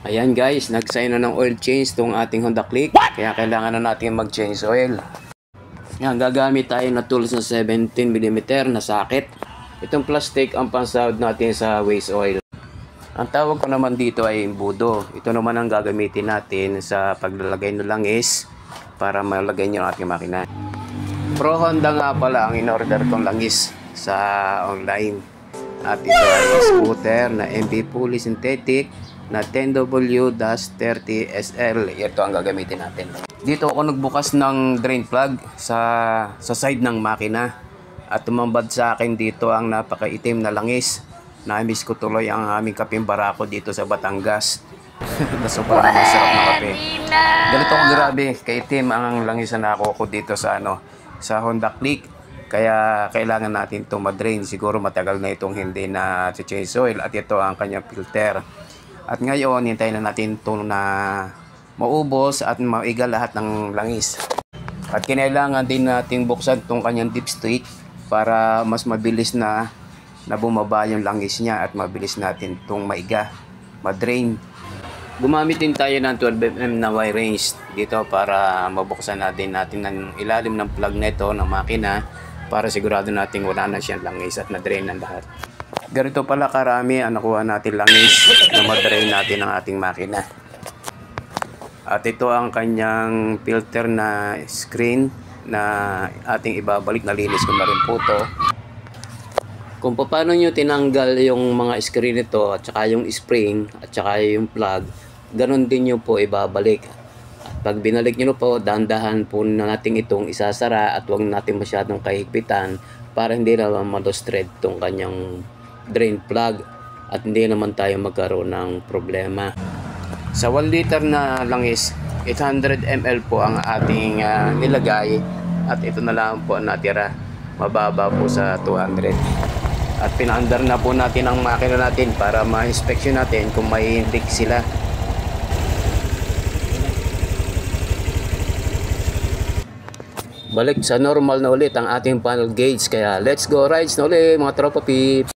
Ayan guys, nagsign na ng oil change tong ating Honda Click. Kaya kailangan na natin mag-change oil. Yan, gagamit tayo na tools na 17mm na socket. Itong plastic ang pansahod natin sa waste oil. Ang tawag ko naman dito ay embudo. Ito naman ang gagamitin natin sa paglalagay ng langis para malagay nyo ang ating makina. Pro Honda nga pala ang in-order kong langis sa online. At ito ay scooter na MB Fully Synthetic na 10W-30SL. Ito ang gagamitin natin. Dito ako nagbukas ng drain plug sa side ng makina. At tumambad sa akin dito ang napakaitim na langis. Na-miss ko tuloy ang aming kapeng barako dito sa Batangas. Sobrang masarap na kape. Ganito ko grabe, kaitim ang langis na nakuha ko dito sa Honda Click. Kaya kailangan natin itong madrain. Siguro matagal na itong hindi na change oil. At ito ang kanyang filter. At ngayon, hintayin na natin ito na maubos at maiga lahat ng langis. At kinailangan din natin buksan itong kanyang dipstick para mas mabilis na bumaba yung langis niya at mabilis natin itong maiga, madrain. Gumamit din tayo ng 12mm na wire range dito para mabuksan natin ng ilalim ng plug nito ng makina para sigurado natin wala na siyang langis at na-drain ang lahat. Ganito pala karami ang nakuha natin langis na ma-drain natin ang ating makina. At ito ang kanyang filter na screen na ating ibabalik. Nalinis ko na rin po ito. Kung paano nyo tinanggal yung mga screen nito at saka yung spring at saka yung plug, ganun din nyo po ibabalik. At pag binalik nyo po, dahan-dahan po natin itong isasara at huwag natin masyadong kahigpitan para hindi naman malostred itong kanyang drain plug at hindi naman tayo magkaroon ng problema. Sa 1 liter na langis, 800 ml po ang ating nilagay at ito na lang po ang natira. Mababa po sa 200. At pinaandar na po natin ang makina natin para ma-inspection natin kung may leak sila. Balik sa normal na ulit ang ating panel gauge. Kaya let's go rides na ulit mga tropa peeps.